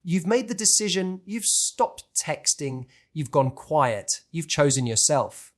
You've made the decision, you've stopped texting, you've gone quiet, you've chosen yourself.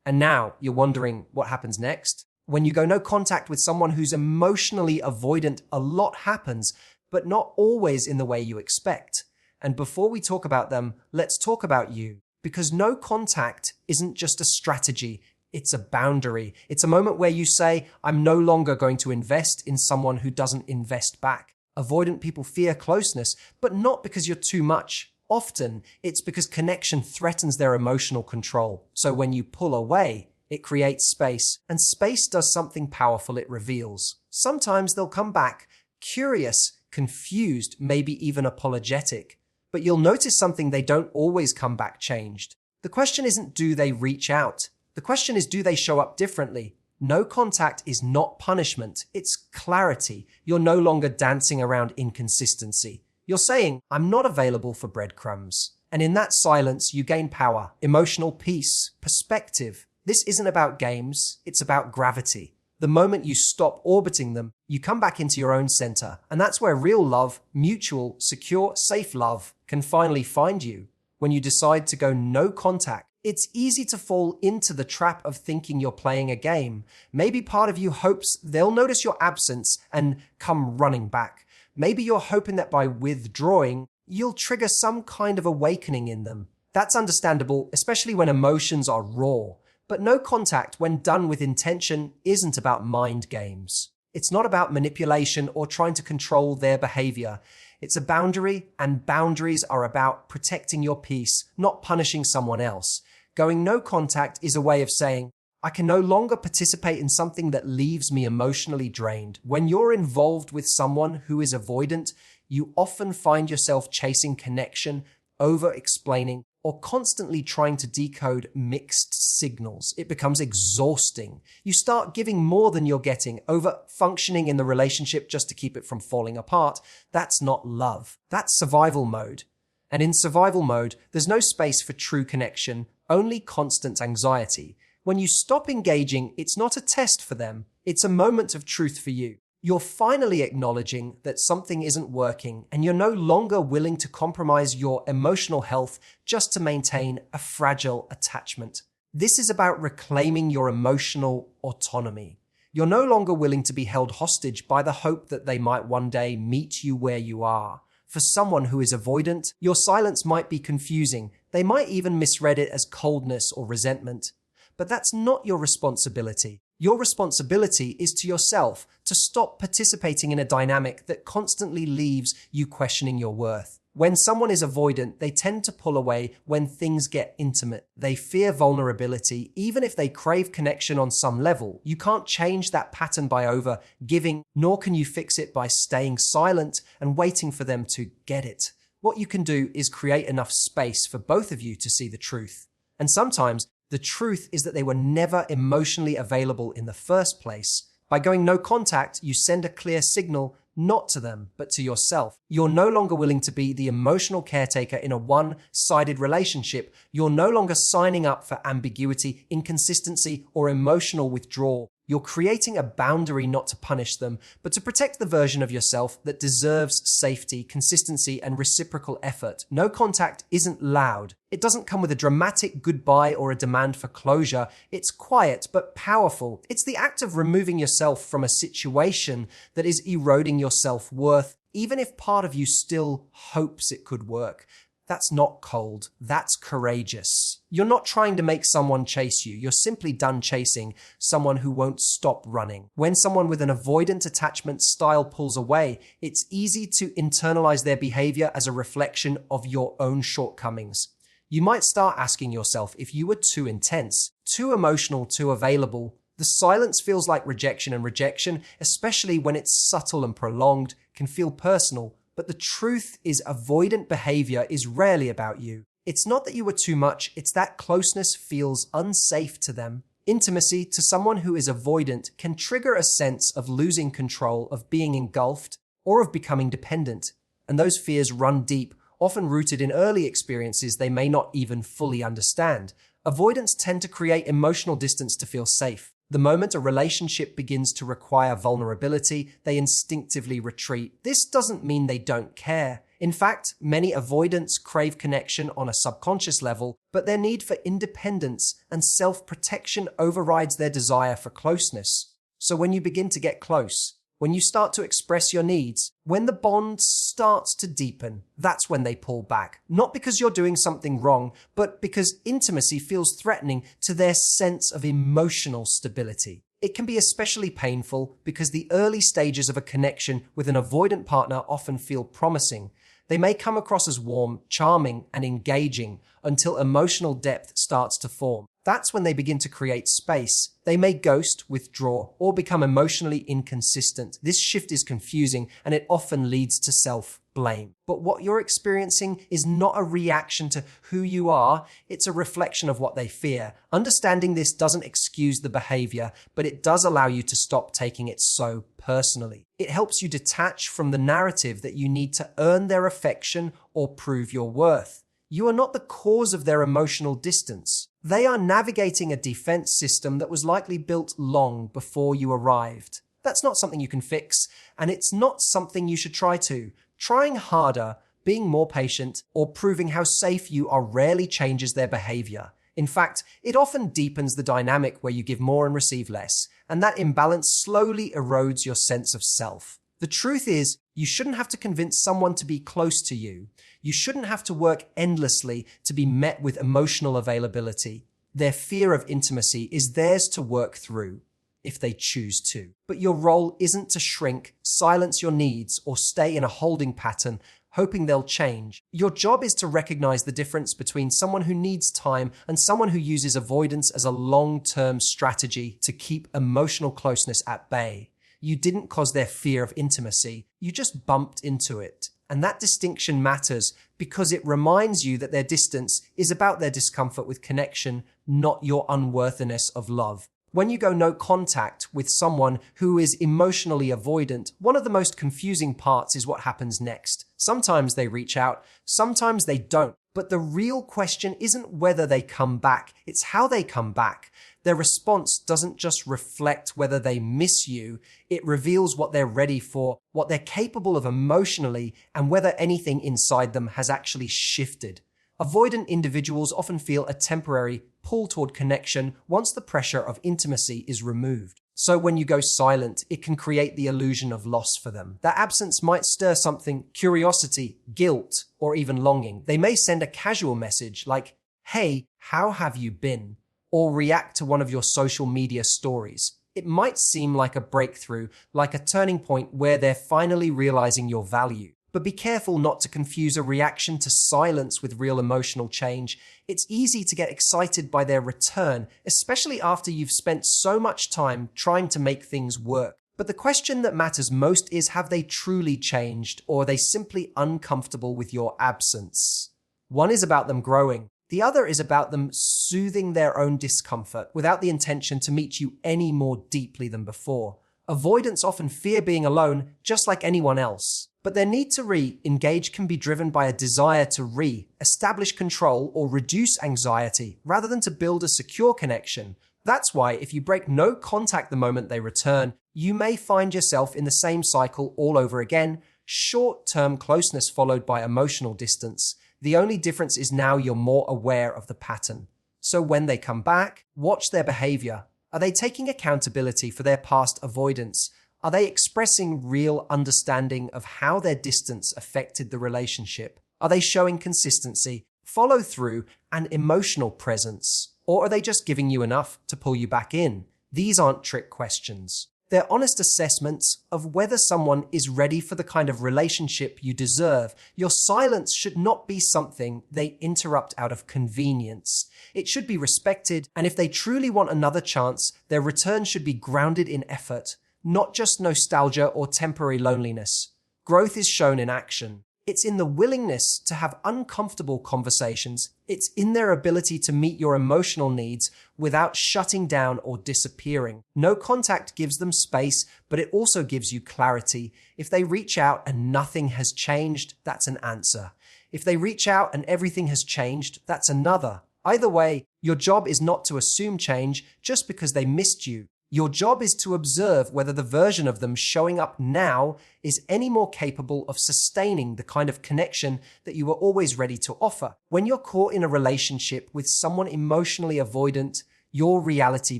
And now you're wondering what happens next? When you go no contact with someone who's emotionally avoidant, a lot happens, but not always in the way you expect. And before we talk about them, let's talk about you. Because no contact isn't just a strategy, it's a boundary. It's a moment where you say, I'm no longer going to invest in someone who doesn't invest back. Avoidant people fear closeness, but not because you're too much. Often, it's because connection threatens their emotional control. So when you pull away, it creates space, and space does something powerful. It reveals. Sometimes they'll come back, curious, confused, maybe even apologetic. But you'll notice something: they don't always come back changed. The question isn't do they reach out? The question is, do they show up differently? No contact is not punishment, it's clarity. You're no longer dancing around inconsistency. You're saying, I'm not available for breadcrumbs. And in that silence, you gain power, emotional peace, perspective. This isn't about games, it's about gravity. The moment you stop orbiting them, you come back into your own center. And that's where real love, mutual, secure, safe love, can finally find you. When you decide to go no contact, it's easy to fall into the trap of thinking you're playing a game. Maybe part of you hopes they'll notice your absence and come running back. Maybe you're hoping that by withdrawing, you'll trigger some kind of awakening in them. That's understandable, especially when emotions are raw. But no contact, when done with intention, isn't about mind games. It's not about manipulation or trying to control their behavior. It's a boundary, and boundaries are about protecting your peace, not punishing someone else. Going no contact is a way of saying, I can no longer participate in something that leaves me emotionally drained. When you're involved with someone who is avoidant, you often find yourself chasing connection, over-explaining, or constantly trying to decode mixed signals. It becomes exhausting. You start giving more than you're getting, over-functioning in the relationship just to keep it from falling apart. That's not love. That's survival mode. And in survival mode, there's no space for true connection, only constant anxiety. When you stop engaging, it's not a test for them. It's a moment of truth for you. You're finally acknowledging that something isn't working, and you're no longer willing to compromise your emotional health just to maintain a fragile attachment. This is about reclaiming your emotional autonomy. You're no longer willing to be held hostage by the hope that they might one day meet you where you are. For someone who is avoidant, your silence might be confusing. They might even misread it as coldness or resentment. But that's not your responsibility. Your responsibility is to yourself, to stop participating in a dynamic that constantly leaves you questioning your worth. When someone is avoidant, they tend to pull away when things get intimate. They fear vulnerability, even if they crave connection on some level. You can't change that pattern by over-giving, nor can you fix it by staying silent and waiting for them to get it. What you can do is create enough space for both of you to see the truth. And sometimes, the truth is that they were never emotionally available in the first place. By going no contact, you send a clear signal not to them, but to yourself. You're no longer willing to be the emotional caretaker in a one-sided relationship. You're no longer signing up for ambiguity, inconsistency, or emotional withdrawal. You're creating a boundary not to punish them, but to protect the version of yourself that deserves safety, consistency, and reciprocal effort. No contact isn't loud. It doesn't come with a dramatic goodbye or a demand for closure. It's quiet but powerful. It's the act of removing yourself from a situation that is eroding your self-worth, even if part of you still hopes it could work. That's not cold. That's courageous. You're not trying to make someone chase you. You're simply done chasing someone who won't stop running. When someone with an avoidant attachment style pulls away, it's easy to internalize their behavior as a reflection of your own shortcomings. You might start asking yourself if you were too intense, too emotional, too available. The silence feels like rejection, and rejection, especially when it's subtle and prolonged, can feel personal. But the truth is, avoidant behavior is rarely about you. It's not that you were too much, it's that closeness feels unsafe to them. Intimacy to someone who is avoidant can trigger a sense of losing control, of being engulfed, or of becoming dependent. And those fears run deep, often rooted in early experiences they may not even fully understand. Avoidants tend to create emotional distance to feel safe. The moment a relationship begins to require vulnerability, they instinctively retreat. This doesn't mean they don't care. In fact, many avoidants crave connection on a subconscious level, but their need for independence and self-protection overrides their desire for closeness. So when you begin to get close, when you start to express your needs, when the bond starts to deepen, that's when they pull back. Not because you're doing something wrong, but because intimacy feels threatening to their sense of emotional stability. It can be especially painful because the early stages of a connection with an avoidant partner often feel promising. They may come across as warm, charming, and engaging until emotional depth starts to form. That's when they begin to create space. They may ghost, withdraw, or become emotionally inconsistent. This shift is confusing, and it often leads to self-blame. But what you're experiencing is not a reaction to who you are, it's a reflection of what they fear. Understanding this doesn't excuse the behavior, but it does allow you to stop taking it so personally. It helps you detach from the narrative that you need to earn their affection or prove your worth. You are not the cause of their emotional distance. They are navigating a defense system that was likely built long before you arrived. That's not something you can fix, and it's not something you should try to. Trying harder, being more patient, or proving how safe you are rarely changes their behavior. In fact, it often deepens the dynamic where you give more and receive less, and that imbalance slowly erodes your sense of self. The truth is, you shouldn't have to convince someone to be close to you. You shouldn't have to work endlessly to be met with emotional availability. Their fear of intimacy is theirs to work through, if they choose to. But your role isn't to shrink, silence your needs, or stay in a holding pattern, hoping they'll change. Your job is to recognize the difference between someone who needs time and someone who uses avoidance as a long-term strategy to keep emotional closeness at bay. You didn't cause their fear of intimacy, you just bumped into it. And that distinction matters because it reminds you that their distance is about their discomfort with connection, not your unworthiness of love. When you go no contact with someone who is emotionally avoidant, one of the most confusing parts is what happens next. Sometimes they reach out, sometimes they don't. But the real question isn't whether they come back, it's how they come back. Their response doesn't just reflect whether they miss you, it reveals what they're ready for, what they're capable of emotionally, and whether anything inside them has actually shifted. Avoidant individuals often feel a temporary pull toward connection once the pressure of intimacy is removed. So when you go silent, it can create the illusion of loss for them. That absence might stir something, curiosity, guilt, or even longing. They may send a casual message like, "Hey, how have you been?" or react to one of your social media stories. It might seem like a breakthrough, like a turning point where they're finally realizing your value. But be careful not to confuse a reaction to silence with real emotional change. It's easy to get excited by their return, especially after you've spent so much time trying to make things work. But the question that matters most is, have they truly changed, or are they simply uncomfortable with your absence? One is about them growing. The other is about them soothing their own discomfort without the intention to meet you any more deeply than before. Avoidants often fear being alone, just like anyone else. But their need to re-engage can be driven by a desire to re-establish control or reduce anxiety, rather than to build a secure connection. That's why if you break no contact the moment they return, you may find yourself in the same cycle all over again, short-term closeness followed by emotional distance. The only difference is now you're more aware of the pattern. So when they come back, watch their behavior. Are they taking accountability for their past avoidance? Are they expressing real understanding of how their distance affected the relationship? Are they showing consistency, follow through, and emotional presence? Or are they just giving you enough to pull you back in? These aren't trick questions. They're honest assessments of whether someone is ready for the kind of relationship you deserve. Your silence should not be something they interrupt out of convenience. It should be respected, and if they truly want another chance, their return should be grounded in effort, not just nostalgia or temporary loneliness. Growth is shown in action. It's in the willingness to have uncomfortable conversations. It's in their ability to meet your emotional needs without shutting down or disappearing. No contact gives them space, but it also gives you clarity. If they reach out and nothing has changed, that's an answer. If they reach out and everything has changed, that's another. Either way, your job is not to assume change just because they missed you. Your job is to observe whether the version of them showing up now is any more capable of sustaining the kind of connection that you were always ready to offer. When you're caught in a relationship with someone emotionally avoidant, your reality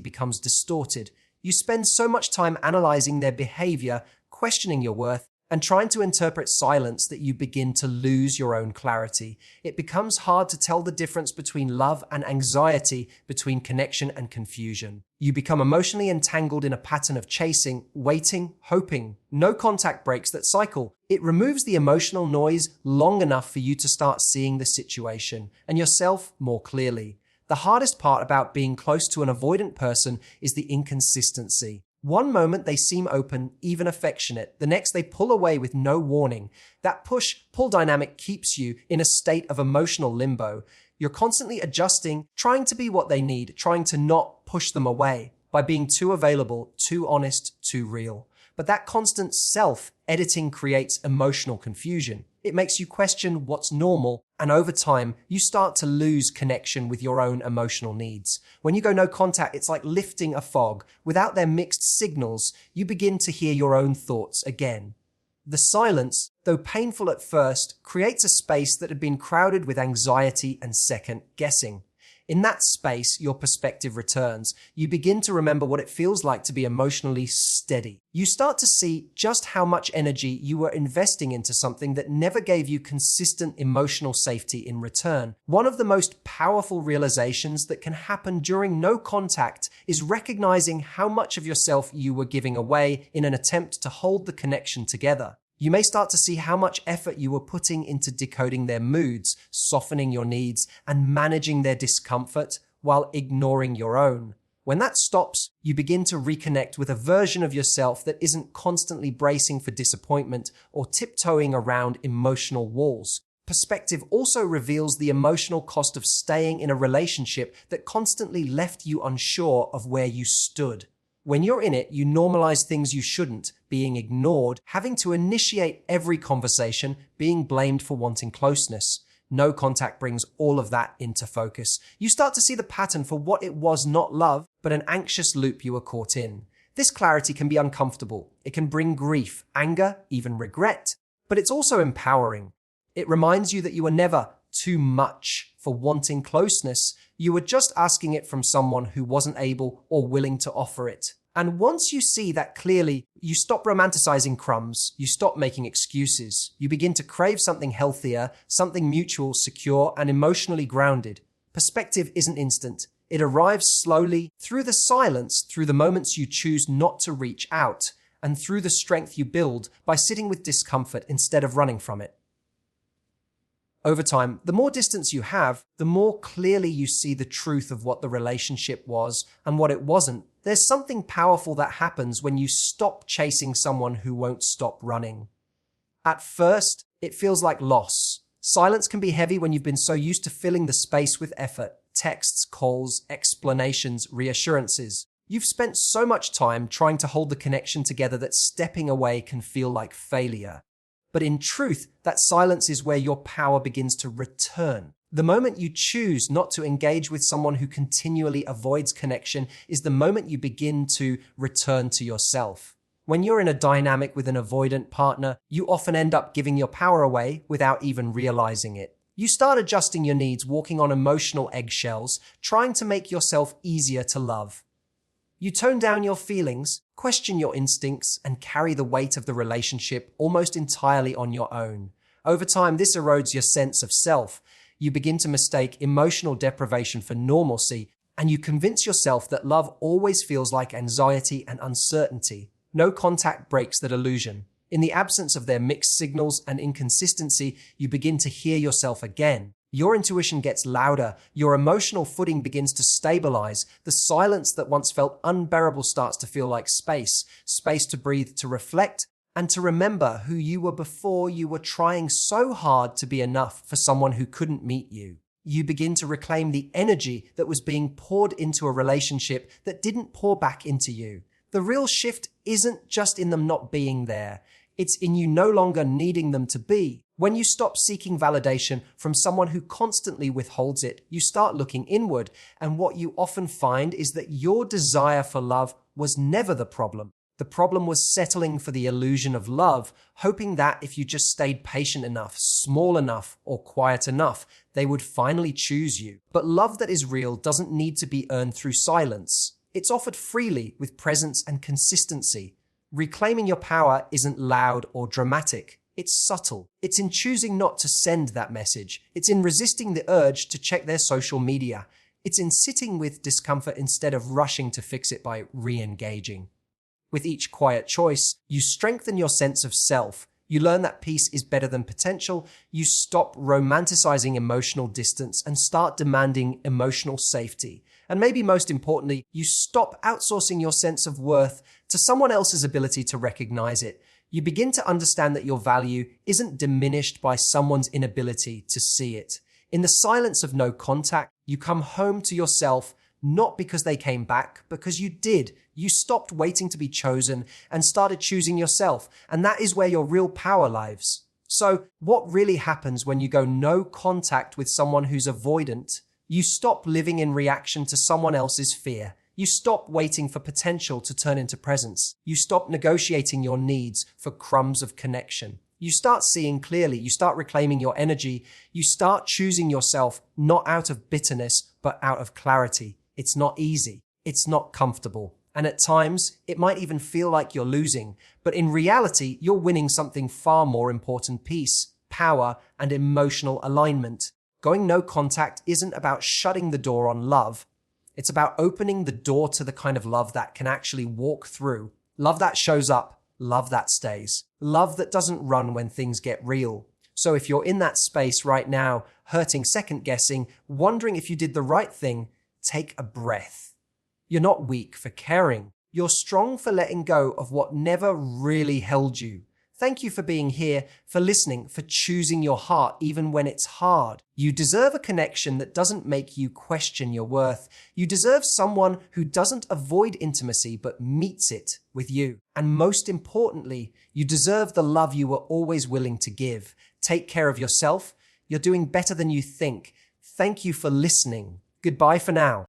becomes distorted. You spend so much time analyzing their behavior, questioning your worth, and trying to interpret silence that you begin to lose your own clarity. It becomes hard to tell the difference between love and anxiety, between connection and confusion. You become emotionally entangled in a pattern of chasing, waiting, hoping. No contact breaks that cycle. It removes the emotional noise long enough for you to start seeing the situation and yourself more clearly. The hardest part about being close to an avoidant person is the inconsistency. One moment they seem open, even affectionate. The next they pull away with no warning. That push-pull dynamic keeps you in a state of emotional limbo. You're constantly adjusting, trying to be what they need, trying to not push them away by being too available, too honest, too real. But that constant self-editing creates emotional confusion. It makes you question what's normal, and over time, you start to lose connection with your own emotional needs. When you go no contact, it's like lifting a fog. Without their mixed signals, you begin to hear your own thoughts again. The silence, though painful at first, creates a space that had been crowded with anxiety and second guessing. In that space, your perspective returns. You begin to remember what it feels like to be emotionally steady. You start to see just how much energy you were investing into something that never gave you consistent emotional safety in return. One of the most powerful realizations that can happen during no contact is recognizing how much of yourself you were giving away in an attempt to hold the connection together. You may start to see how much effort you were putting into decoding their moods, softening your needs, and managing their discomfort while ignoring your own. When that stops, you begin to reconnect with a version of yourself that isn't constantly bracing for disappointment or tiptoeing around emotional walls. Perspective also reveals the emotional cost of staying in a relationship that constantly left you unsure of where you stood. When you're in it, you normalize things you shouldn't, being ignored, having to initiate every conversation, being blamed for wanting closeness. No contact brings all of that into focus. You start to see the pattern for what it was, not love, but an anxious loop you were caught in. This clarity can be uncomfortable. It can bring grief, anger, even regret. But it's also empowering. It reminds you that you were never too much for wanting closeness. You were just asking it from someone who wasn't able or willing to offer it. And once you see that clearly, you stop romanticizing crumbs, you stop making excuses, you begin to crave something healthier, something mutual, secure, and emotionally grounded. Perspective isn't instant. It arrives slowly, through the silence, through the moments you choose not to reach out, and through the strength you build by sitting with discomfort instead of running from it. Over time, the more distance you have, the more clearly you see the truth of what the relationship was and what it wasn't. There's something powerful that happens when you stop chasing someone who won't stop running. At first, it feels like loss. Silence can be heavy when you've been so used to filling the space with effort, texts, calls, explanations, reassurances. You've spent so much time trying to hold the connection together that stepping away can feel like failure. But in truth, that silence is where your power begins to return. The moment you choose not to engage with someone who continually avoids connection is the moment you begin to return to yourself. When you're in a dynamic with an avoidant partner, you often end up giving your power away without even realizing it. You start adjusting your needs, walking on emotional eggshells, trying to make yourself easier to love. You tone down your feelings, question your instincts, and carry the weight of the relationship almost entirely on your own. Over time, this erodes your sense of self. You begin to mistake emotional deprivation for normalcy, and you convince yourself that love always feels like anxiety and uncertainty. No contact breaks that illusion. In the absence of their mixed signals and inconsistency, you begin to hear yourself again. Your intuition gets louder, your emotional footing begins to stabilize, the silence that once felt unbearable starts to feel like space to breathe, to reflect, and to remember who you were before you were trying so hard to be enough for someone who couldn't meet you. You begin to reclaim the energy that was being poured into a relationship that didn't pour back into you. The real shift isn't just in them not being there. It's in you no longer needing them to be. When you stop seeking validation from someone who constantly withholds it, you start looking inward, and what you often find is that your desire for love was never the problem. The problem was settling for the illusion of love, hoping that if you just stayed patient enough, small enough, or quiet enough, they would finally choose you. But love that is real doesn't need to be earned through silence. It's offered freely with presence and consistency. Reclaiming your power isn't loud or dramatic. It's subtle. It's in choosing not to send that message. It's in resisting the urge to check their social media. It's in sitting with discomfort instead of rushing to fix it by re-engaging. With each quiet choice, you strengthen your sense of self. You learn that peace is better than potential. You stop romanticizing emotional distance and start demanding emotional safety. And maybe most importantly, you stop outsourcing your sense of worth to someone else's ability to recognize it. You begin to understand that your value isn't diminished by someone's inability to see it. In the silence of no contact, you come home to yourself, not because they came back, because you did. You stopped waiting to be chosen and started choosing yourself. And that is where your real power lies. So what really happens when you go no contact with someone who's avoidant? You stop living in reaction to someone else's fear. You stop waiting for potential to turn into presence. You stop negotiating your needs for crumbs of connection. You start seeing clearly. You start reclaiming your energy. You start choosing yourself not out of bitterness, but out of clarity. It's not easy. It's not comfortable. And at times, it might even feel like you're losing. But in reality, you're winning something far more important: peace, power, and emotional alignment. Going no contact isn't about shutting the door on love. It's about opening the door to the kind of love that can actually walk through. Love that shows up. Love that stays. Love that doesn't run when things get real. So if you're in that space right now, hurting, second guessing, wondering if you did the right thing, take a breath. You're not weak for caring. You're strong for letting go of what never really held you. Thank you for being here, for listening, for choosing your heart even when it's hard. You deserve a connection that doesn't make you question your worth. You deserve someone who doesn't avoid intimacy but meets it with you. And most importantly, you deserve the love you were always willing to give. Take care of yourself. You're doing better than you think. Thank you for listening. Goodbye for now.